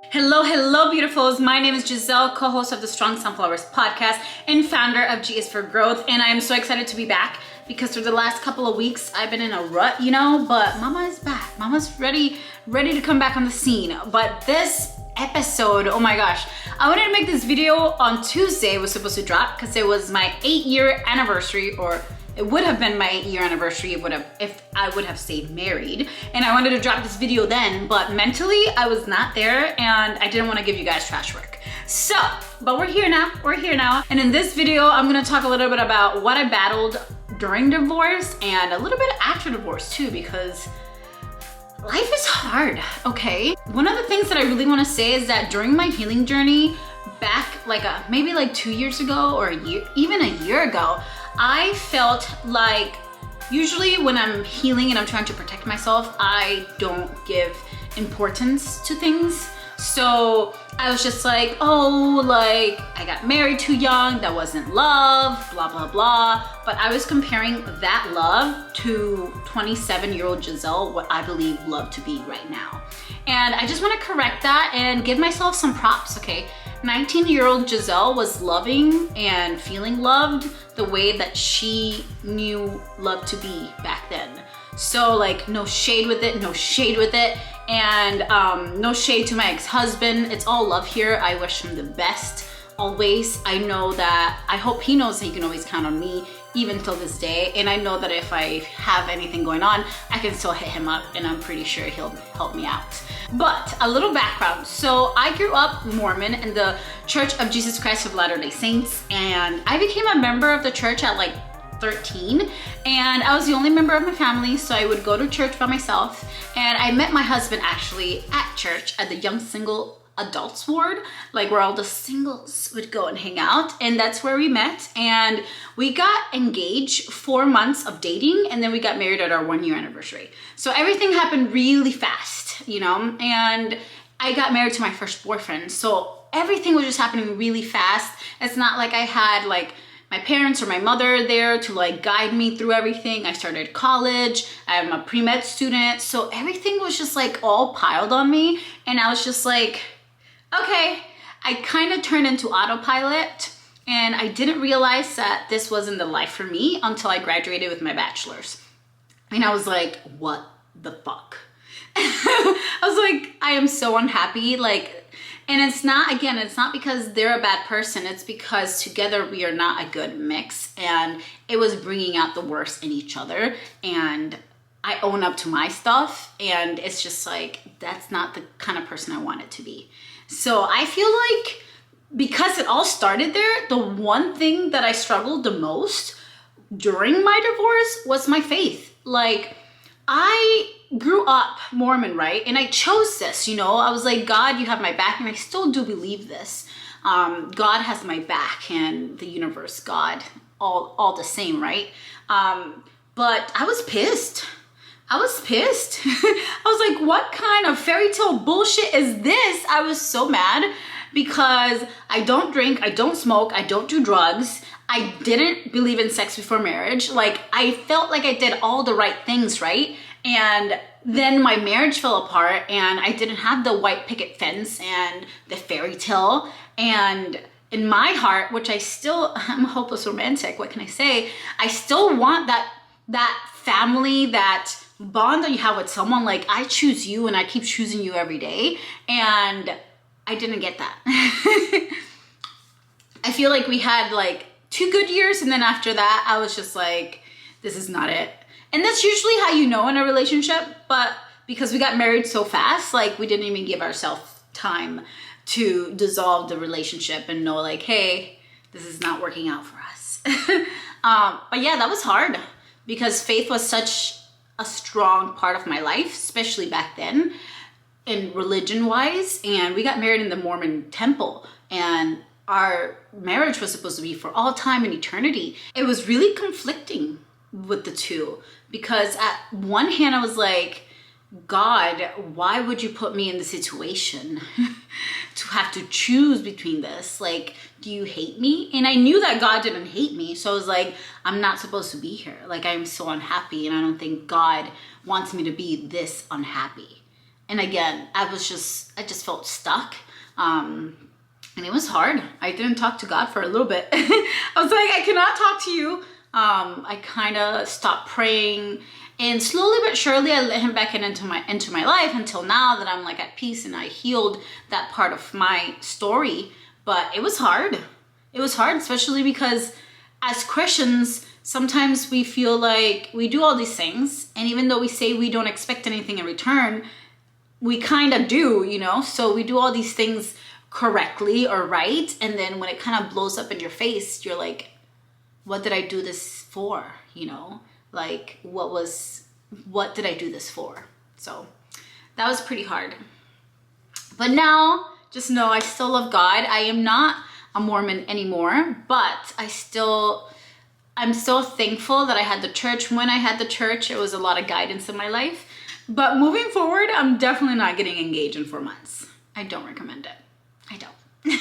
Hello, beautifuls. My name is Giselle, co-host of the Strong Sunflowers podcast and founder of G is for Growth. And I am so excited to be back because for the last couple of weeks, I've been in a rut, but Mama is back. Mama's ready to come back on the scene. But this episode, oh my gosh, I wanted to make this video on Tuesday. It was supposed to drop because it was my 8-year anniversary, or it would have been my 8-year anniversary if I would have stayed married. And I wanted to drop this video then, but mentally I was not there and I didn't want to give you guys trash work. So, but we're here now. And in this video, I'm gonna talk a little bit about what I battled during divorce and a little bit after divorce too, because life is hard, okay? One of the things that I really wanna say is that during my healing journey, back maybe 2 years ago or even a year ago, I felt like usually when I'm healing and I'm trying to protect myself, I don't give importance to things. So I was just like, I got married too young, that wasn't love, blah, blah, blah. But I was comparing that love to 27-year-old Giselle, what I believe love to be right now. And I just wanna correct that and give myself some props, okay? 19-year-old Giselle was loving and feeling loved the way that she knew love to be back then. So no shade with it, and no shade to my ex-husband. It's all love here. I wish him the best always. I hope he knows that he can always count on me even till this day. And I know that if I have anything going on, I can still hit him up and I'm pretty sure he'll help me out. But a little background. So I grew up Mormon in the Church of Jesus Christ of Latter-day Saints, and I became a member of the church at 13, and I was the only member of my family, so I would go to church by myself. And I met my husband actually at church at the young single adults ward, where all the singles would go and hang out, and that's where we met. And we got engaged, 4 months of dating, and then we got married at our 1-year anniversary. So everything happened really fast, and I got married to my first boyfriend, so everything was just happening really fast. It's not like I had my parents or my mother there to guide me through everything. I started college, I'm a pre-med student, so everything was just all piled on me, and I was just okay. I kind of turned into autopilot, and I didn't realize that this wasn't the life for me until I graduated with my bachelor's. And I was like, what the fuck? I was I am so unhappy, and it's not because they're a bad person, it's because together we are not a good mix, and it was bringing out the worst in each other, and I own up to my stuff, and it's just that's not the kind of person I wanted to be. So I feel because it all started there, the one thing that I struggled the most during my divorce was my faith. I grew up Mormon, right? And I chose this, I was God, you have my back, and I still do believe this. God has my back, and the universe, God, all the same, right? But I was pissed. I was what kind of fairy tale bullshit is this? I was so mad because I don't drink, I don't smoke, I don't do drugs. I didn't believe in sex before marriage. I felt like I did all the right things, right? And then my marriage fell apart, and I didn't have the white picket fence and the fairy tale. And in my heart, which I'm a hopeless romantic, what can I say? I still want that family, that bond that you have with someone. I choose you and I keep choosing you every day, and I didn't get that. I feel we had 2 good years, and then after that I was just this is not it. And that's usually how in a relationship, but because we got married so fast, we didn't even give ourselves time to dissolve the relationship and know hey, this is not working out for us. But yeah, that was hard because faith was such a strong part of my life, especially back then, in religion-wise. And we got married in the Mormon temple, and our marriage was supposed to be for all time and eternity. It was really conflicting with the two, because at one hand I was God, why would you put me in the situation to have to choose between this? Do you hate me? And I knew that God didn't hate me. So I was I'm not supposed to be here. I'm so unhappy, and I don't think God wants me to be this unhappy. And again, I just felt stuck. And it was hard. I didn't talk to God for a little bit. I was like, I cannot talk to you. I kind of stopped praying, and slowly but surely I let him back into my life until now that I'm like at peace and I healed that part of my story. But it was hard. It was hard, especially because as Christians, sometimes we feel like we do all these things, and even though we say we don't expect anything in return, we kind of do, you know? So we do all these things correctly or right, and then when it kind of blows up in your face, you're like, what did I do this for? You know, like what did I do this for? So that was pretty hard. But now just know I still love God. I am not a Mormon anymore, but I'm still thankful that I had the church. When I had the church, it was a lot of guidance in my life. But moving forward, I'm definitely not getting engaged in 4 months. I don't recommend it. I don't.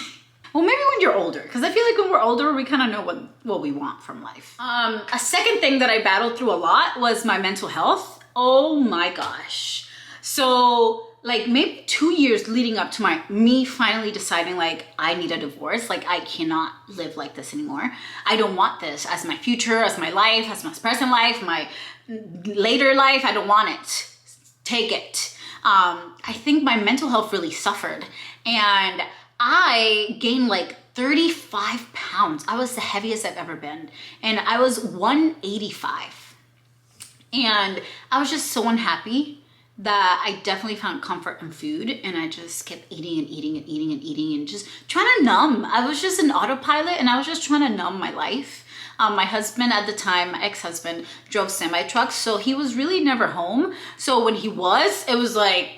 Well, maybe when you're older, because I feel like when we're older, we kind of know what we want from life. A second thing that I battled through a lot was my mental health. Oh my gosh. So like maybe 2 years leading up to me finally deciding like I need a divorce. Like I cannot live like this anymore. I don't want this as my future, as my life, as my present life, my later life. I don't want it. Take it. I think my mental health really suffered, and I gained like 35 pounds. I was the heaviest I've ever been, and I was 185. And I was just so unhappy that I definitely found comfort in food, and I just kept eating and eating and eating and eating and just trying to numb. I was just an autopilot, and I was just trying to numb my life. My husband at the time, my ex-husband, drove semi-trucks, so he was really never home. So when he was, it was like,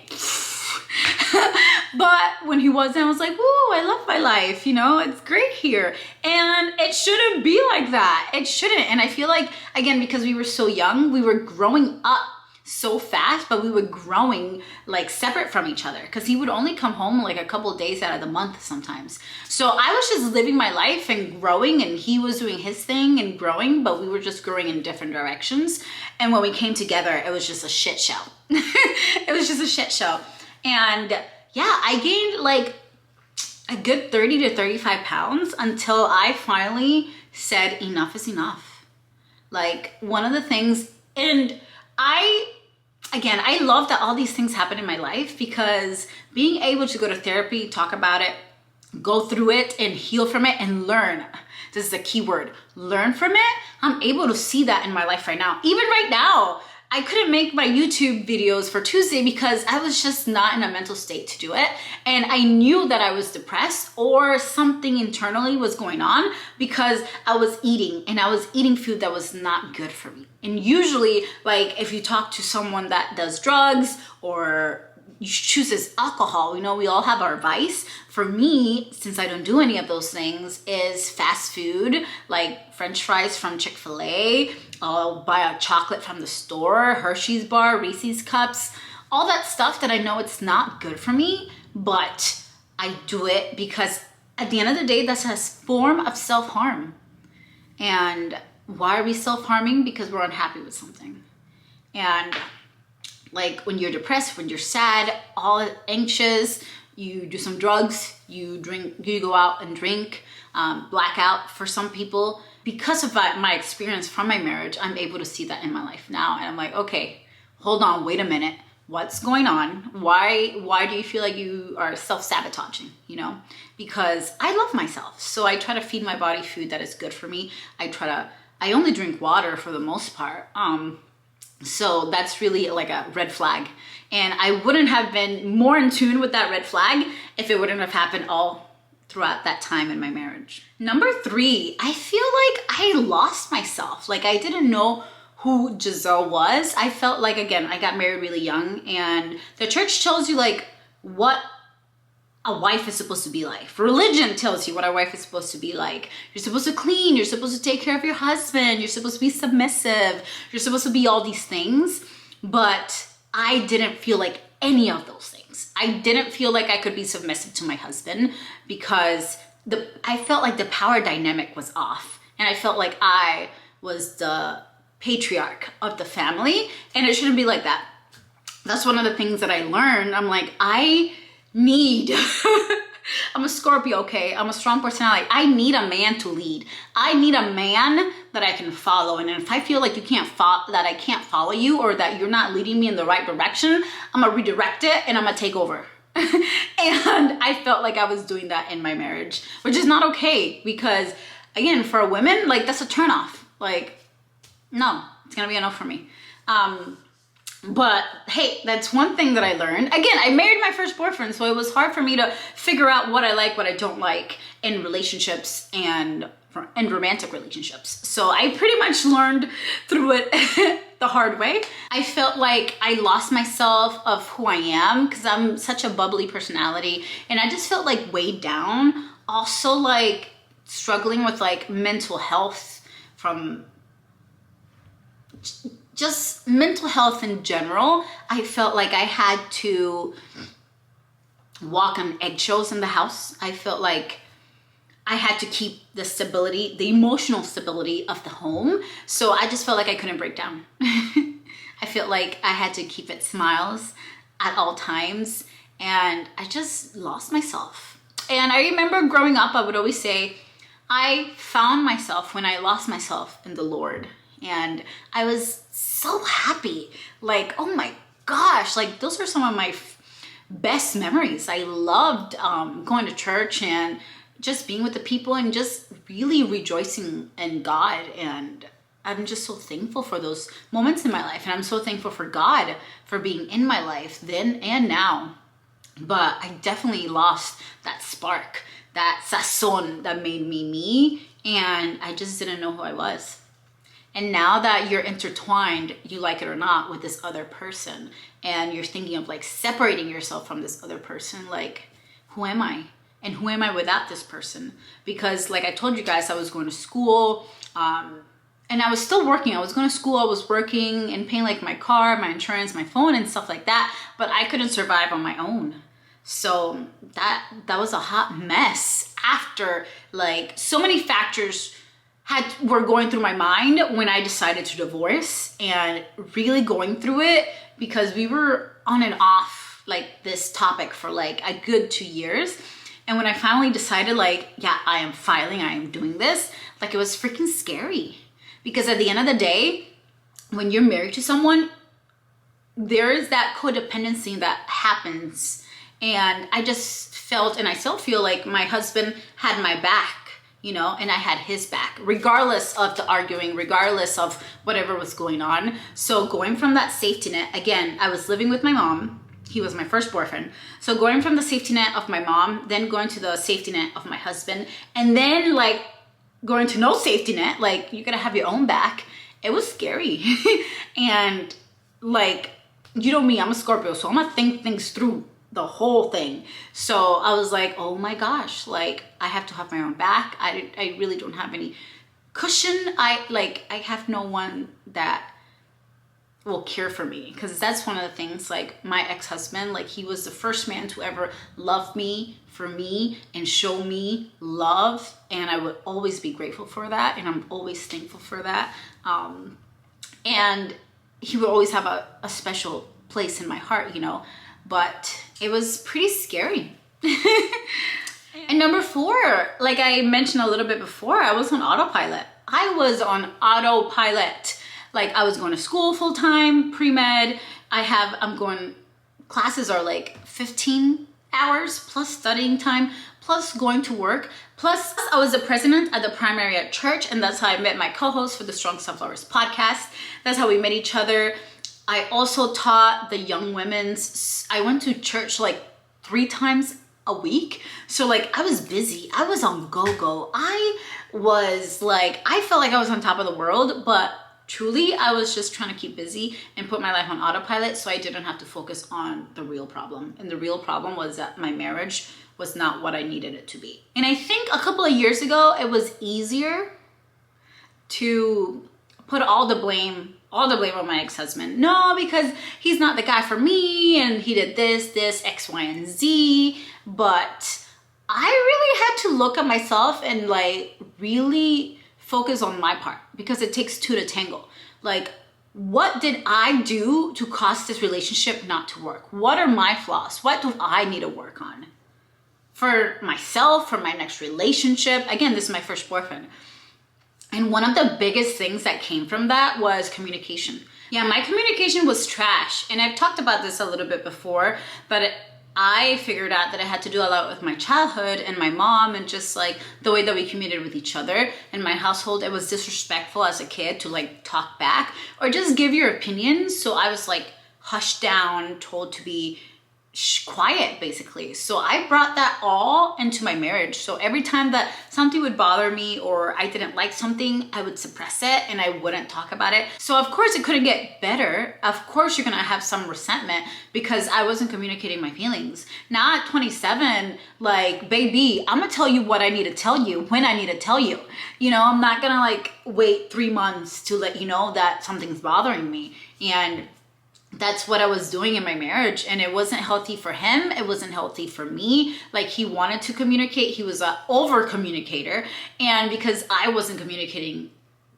but when he wasn't, I was like, woo, I love my life, you know, it's great here. And it shouldn't be like that. It shouldn't. And I feel like, again, because we were so young, we were growing up so fast, but we were growing like separate from each other, because he would only come home like a couple of days out of the month sometimes. So I was just living my life and growing, and he was doing his thing and growing, but we were just growing in different directions. And when we came together, it was just a shit show. It was just a shit show. And yeah, I gained like a good 30 to 35 pounds until I finally said enough is enough. Like one of the things, and I love that all these things happen in my life, because being able to go to therapy, talk about it, go through it and heal from it and learn. This is a key word, learn from it. I'm able to see that in my life right now. Even right now, I couldn't make my YouTube videos for Tuesday because I was just not in a mental state to do it. And I knew that I was depressed or something internally was going on because I was eating, and I was eating food that was not good for me. And usually, like if you talk to someone that does drugs or chooses alcohol, you know, we all have our vice. For me, since I don't do any of those things, is fast food, like French fries from Chick-fil-A. I'll buy a chocolate from the store, Hershey's bar, Reese's cups, all that stuff that I know it's not good for me, but I do it because at the end of the day, that's a form of self-harm. And why are we self-harming? Because we're unhappy with something. And like when you're depressed, when you're sad, all anxious, you do some drugs, you go out and drink, blackout for some people. Because of my experience from my marriage, I'm able to see that in my life now. And I'm like, okay, hold on, wait a minute. What's going on? Why do you feel like you are self-sabotaging, you know? Because I love myself. So I try to feed my body food that is good for me. I only drink water for the most part. So that's really like a red flag. And I wouldn't have been more in tune with that red flag if it wouldn't have happened all throughout that time in my marriage. Number 3, I feel like I lost myself. Like I didn't know who Giselle was. I felt like, again, I got married really young, and the church tells you like what a wife is supposed to be like. Religion tells you what a wife is supposed to be like. You're supposed to clean, you're supposed to take care of your husband, you're supposed to be submissive, you're supposed to be all these things. But I didn't feel like any of those things. I didn't feel like I could be submissive to my husband because I felt like the power dynamic was off. And I felt like I was the patriarch of the family, and it shouldn't be like that. that's one of the things that I learned. I'm like, I need, I'm a Scorpio, okay? I'm a strong personality. I need a man to lead. I need a man that I can follow. And if I feel like you can't that I can't follow you, or that you're not leading me in the right direction, I'm gonna redirect it and I'm gonna take over. And I felt like I was doing that in my marriage, which is not okay, because again, for a woman, like, that's a turnoff. Like, no, it's gonna be a no for me. But hey, that's one thing that I learned. Again, I married my first boyfriend, so it was hard for me to figure out what I like, what I don't like in relationships and romantic relationships. So I pretty much learned through it the hard way. I felt like I lost myself of who I am, because I'm such a bubbly personality, and I just felt like weighed down. Also, like, struggling with like mental health, from just mental health in general. I felt like I had to walk on eggshells in the house. I felt like I had to keep the stability, the emotional stability of the home. So I just felt like I couldn't break down. I felt like I had to keep it smiles at all times. And I just lost myself. And I remember growing up, I would always say, I found myself when I lost myself in the Lord. And I was so happy. Like, oh my gosh, like, those are some of my best memories. I loved going to church and just being with the people and just really rejoicing in God. And I'm just so thankful for those moments in my life. And I'm so thankful for God for being in my life then and now. But I definitely lost that spark, that sazon that made me me. And I just didn't know who I was. And now that you're intertwined, you like it or not, with this other person, and you're thinking of like separating yourself from this other person, like, who am I? And who am I without this person? Because like I told you guys, I was going to school, and I was still working. I was going to school, I was working and paying like my car, my insurance, my phone and stuff like that, but I couldn't survive on my own. So that was a hot mess after, like, so many factors were going through my mind when I decided to divorce, and really going through it, because we were on and off like this topic for like a good 2 years. And when I finally decided, like, yeah, I am doing this, like, it was freaking scary. Because at the end of the day, when you're married to someone, there is that codependency that happens. And I just felt, and I still feel like my husband had my back, you know, and I had his back, regardless of the arguing, regardless of whatever was going on. So going from that safety net, again, I was living with my mom. He was my first boyfriend. So going from the safety net of my mom, then going to the safety net of my husband, and then like going to no safety net, like, you gotta have your own back. It was scary. And like, you know me, I'm a Scorpio, so I'm gonna think things through, the whole thing. So I was like, oh my gosh, like, I have to have my own back. I really don't have any cushion. I have no one that will care for me, because that's one of the things, like, my ex-husband, like, he was the first man to ever love me for me and show me love, and I would always be grateful for that, and I'm always thankful for that. And he would always have a special place in my heart, you know. But it was pretty scary. And number 4, like I mentioned a little bit before, I was on autopilot. I was on autopilot. Like, I was going to school full time, pre-med. Classes are like 15 hours plus studying time, plus going to work. Plus, I was the president at the primary at church, and that's how I met my co-host for the Strong Sunflowers podcast. That's how we met each other. I also taught the young women's, I went to church like 3 times a week. So like, I was busy. I was on go-go. I was like, I felt like I was on top of the world, but truly I was just trying to keep busy and put my life on autopilot, so I didn't have to focus on the real problem. And the real problem was that my marriage was not what I needed it to be. And I think a couple of years ago, it was easier to put all the blame on my ex-husband. No, because he's not the guy for me, and he did this, X, Y, and Z. But I really had to look at myself and like really focus on my part, because it takes 2 to tango. Like, what did I do to cause this relationship not to work? What are my flaws? What do I need to work on? For myself, for my next relationship. Again, this is my first boyfriend. And one of the biggest things that came from that was communication. Yeah, my communication was trash. And I've talked about this a little bit before, but I figured out that I had to do a lot with my childhood and my mom and just like the way that we communicated with each other. In my household, it was disrespectful as a kid to like talk back or just give your opinions. So I was like hushed down, told to be quiet basically. So I brought that all into my marriage. So every time that something would bother me or I didn't like something, I would suppress it and I wouldn't talk about it. So of course it couldn't get better. Of course you're gonna have some resentment because I wasn't communicating my feelings. Now at 27, like, baby, I'm gonna tell you what I need to tell you when I need to tell you. You know, I'm not gonna like wait 3 months to let you know that something's bothering me. And that's what I was doing in my marriage, and it wasn't healthy for him. It wasn't healthy for me. Like, he wanted to communicate. He was an over communicator, and because I wasn't communicating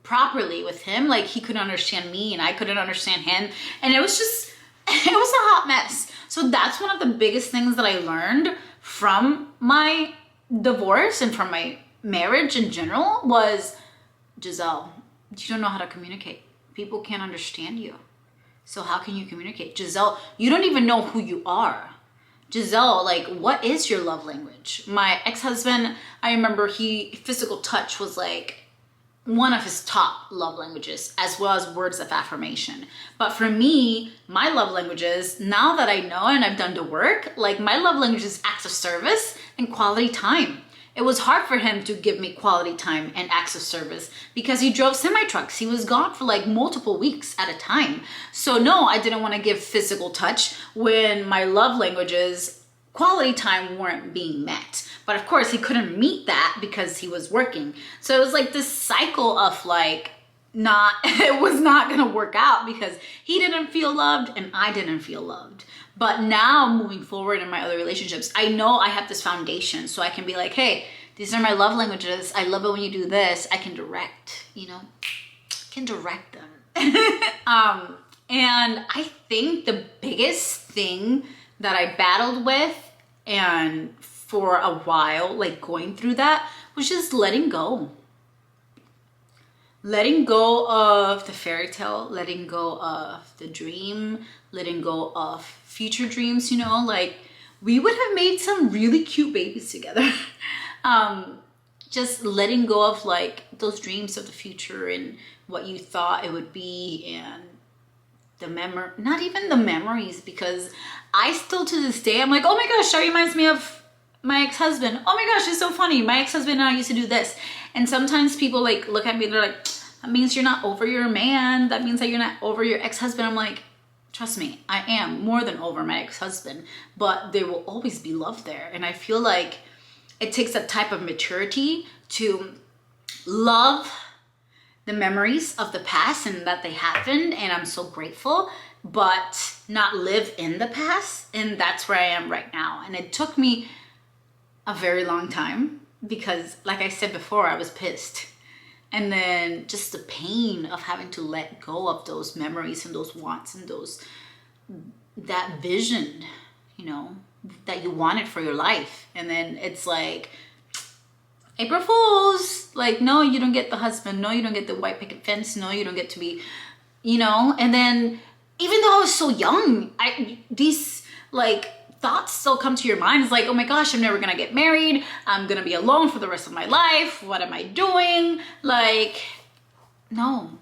properly with him, like, he couldn't understand me and I couldn't understand him, and it was just, it was a hot mess. So that's one of the biggest things that I learned from my divorce and from my marriage in general was, Giselle, you don't know how to communicate. People can't understand you. So how can you communicate? Giselle, you don't even know who you are. Giselle, like, what is your love language? My ex-husband, I remember physical touch was like one of his top love languages, as well as words of affirmation. But for me, my love languages, now that I know and I've done the work, like, my love language is acts of service and quality time. It was hard for him to give me quality time and acts of service because he drove semi-trucks. He was gone for like multiple weeks at a time. So no, I didn't want to give physical touch when my love languages, quality time, weren't being met. But of course he couldn't meet that because he was working. So it was like this cycle of like, it was not going to work out because he didn't feel loved and I didn't feel loved. But now moving forward in my other relationships, I know I have this foundation so I can be like, hey, these are my love languages. I love it when you do this. I can direct, you know, can direct them. And I think the biggest thing that I battled with and for a while, like going through that, was just letting go. Letting go of the fairy tale, letting go of the dream, letting go of future dreams, you know, like we would have made some really cute babies together. Just letting go of like those dreams of the future and what you thought it would be and not even the memories, because I still to this day, I'm like, oh my gosh, that reminds me of my ex-husband. Oh my gosh, it's so funny. My ex-husband and I used to do this. And sometimes people like look at me and they're like, that means you're not over your man. That means that you're not over your ex-husband. I'm like, trust me, I am more than over my ex-husband, but there will always be love there. And I feel like it takes a type of maturity to love the memories of the past and that they happened. And I'm so grateful, but not live in the past. And that's where I am right now. And it took me a very long time because, like I said before, I was pissed. And then just the pain of having to let go of those memories and those wants and that vision, you know, that you wanted for your life. And then it's like, April Fools, like, no, you don't get the husband. No, you don't get the white picket fence. No, you don't get to be, you know. And then even though I was so young, these like thoughts still come to your mind. It's like, oh my gosh, I'm never gonna get married. I'm gonna be alone for the rest of my life. What am I doing? Like, no.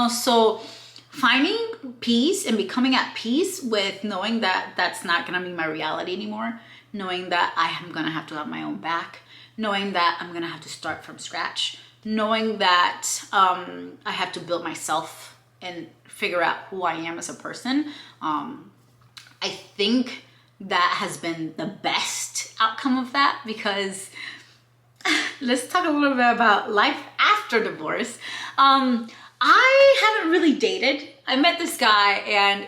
So finding peace and becoming at peace with knowing that that's not gonna be my reality anymore, knowing that I am gonna have to have my own back, knowing that I'm gonna have to start from scratch, knowing that I have to build myself and figure out who I am as a person. I think that has been the best outcome of that, because let's talk a little bit about life after divorce. I haven't really dated. I met this guy and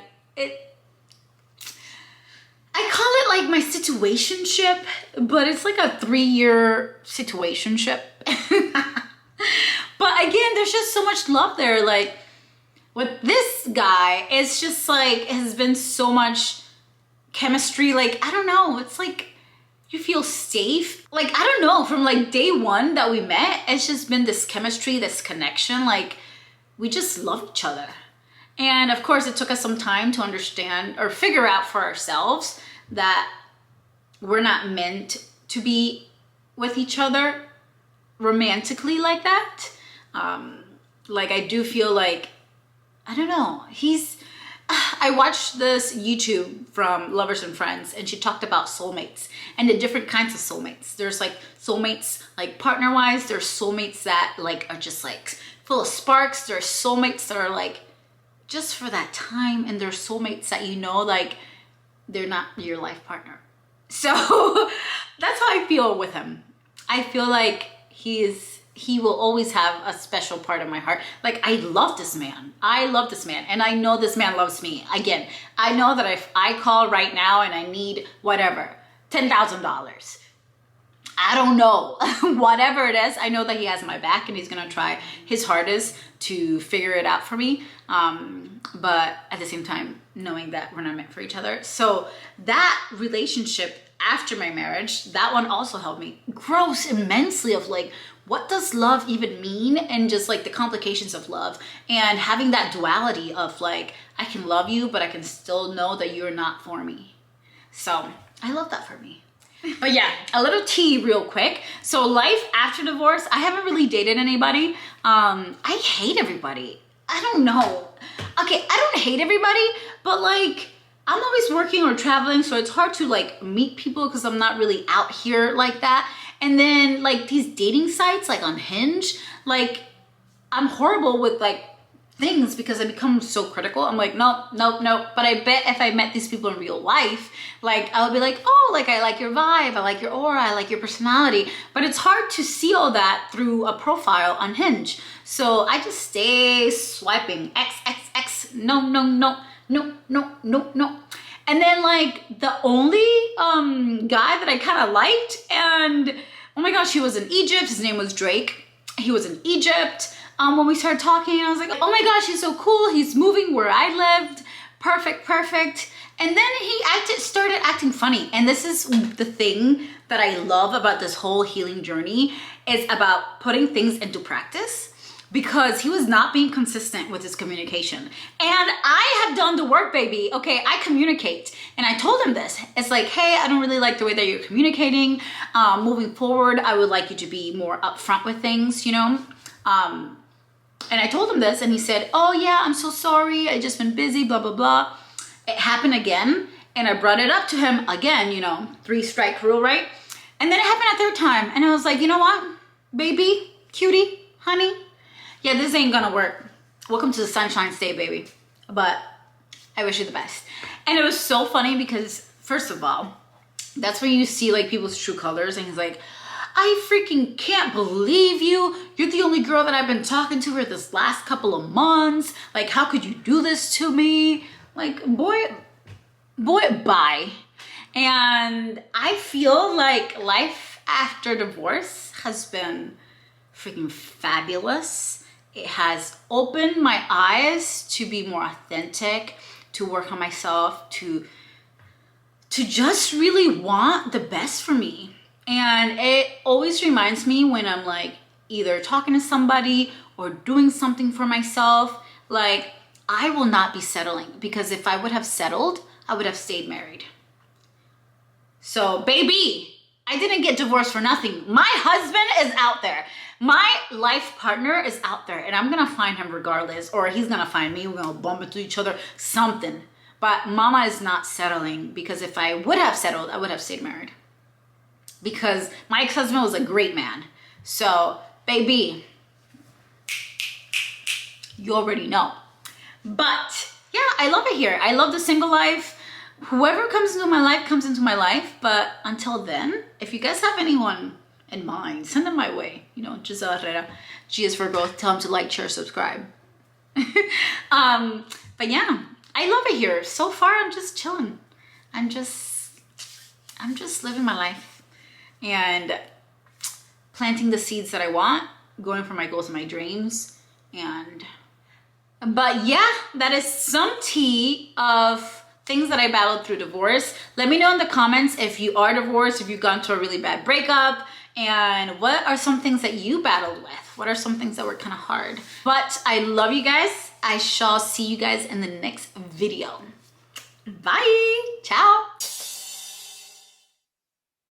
I call it like my situationship, but it's like a 3-year situationship. But again, there's just so much love there. Like, With this guy, it's just like, it has been so much chemistry. Like, I don't know, it's like you feel safe. Like, I don't know, from like day one that we met, it's just been this chemistry, this connection. Like, we just love each other. And of course, it took us some time to understand or figure out for ourselves that we're not meant to be with each other romantically like that. Like, I do feel like, I don't know, I watched this YouTube from Lovers and Friends, and she talked about soulmates and the different kinds of soulmates. There's like soulmates, like partner wise, there's soulmates that like are just like full of sparks. There's soulmates that are like just for that time, and there's soulmates that, you know, like they're not your life partner. So that's how I feel with him. I feel like he will always have a special part of my heart. Like, I love this man. I love this man. And I know this man loves me. Again, I know that if I call right now and I need whatever, $10,000, I don't know, whatever it is, I know that he has my back and he's gonna try his hardest to figure it out for me. But at the same time, knowing that we're not meant for each other. So that relationship after my marriage, that one also helped me grow immensely of like, what does love even mean? And just like the complications of love, and having that duality of like, I can love you, but I can still know that you're not for me. So I love that for me. But yeah, a little tea real quick. So life after divorce, I haven't really dated anybody. I hate everybody. I don't know. Okay, I don't hate everybody, but like, I'm always working or traveling, so it's hard to like meet people because I'm not really out here like that. And then like these dating sites like on Hinge, like I'm horrible with like things because I become so critical. I'm like, nope. But I bet if I met these people in real life, like I would be like, oh, like I like your vibe, I like your aura, I like your personality. But it's hard to see all that through a profile on Hinge. So I just stay swiping X, no. And then like the only guy that I kind of liked, and oh my gosh, he was in Egypt. His name was Drake. He was in Egypt. When we started talking, I was like, oh my gosh, he's so cool. He's moving where I lived. Perfect. And then he started acting funny. And this is the thing that I love about this whole healing journey, is about putting things into practice. Because he was not being consistent with his communication. And I have done the work, baby. Okay, I communicate. And I told him this. It's like, hey, I don't really like the way that you're communicating. Moving forward, I would like you to be more upfront with things, you know? And I told him this, and he said, oh yeah, I'm so sorry. I just been busy, blah, blah, blah. It happened again. And I brought it up to him again, you know, 3-strike rule, right? And then it happened a third time. And I was like, you know what, baby, cutie, honey, yeah, this ain't gonna work. Welcome to the Sunshine State, baby. But I wish you the best. And it was so funny because, first of all, that's when you see like people's true colors. And he's like, I freaking can't believe you. You're the only girl that I've been talking to for this last couple of months. Like, how could you do this to me? Like, boy, bye. And I feel like life after divorce has been freaking fabulous. It has opened my eyes to be more authentic, to work on myself, to just really want the best for me. And it always reminds me when I'm like either talking to somebody or doing something for myself, like I will not be settling, because if I would have settled, I would have stayed married. So baby, I didn't get divorced for nothing. My husband is out there. My life partner is out there, and I'm gonna find him regardless, or he's gonna find me. We're gonna bump into each other, something. But mama is not settling, because if I would have settled, I would have stayed married. Because my ex-husband was a great man. So, baby, you already know. But yeah, I love it here. I love the single life. Whoever comes into my life comes into my life. But until then, if you guys have anyone in mind, send them my way. You know, Giselle Herrera, G is for growth. Tell them to like, share, subscribe. But yeah, I love it here. So far, I'm just chilling. I'm just living my life and planting the seeds that I want, going for my goals and my dreams, and But yeah, that is some tea of things that I battled through divorce. Let me know in the comments if you are divorced, if you've gone through a really bad breakup, and what are some things that you battled with? What are some things that were kind of hard? But I love you guys. I shall see you guys in the next video. Bye. Ciao.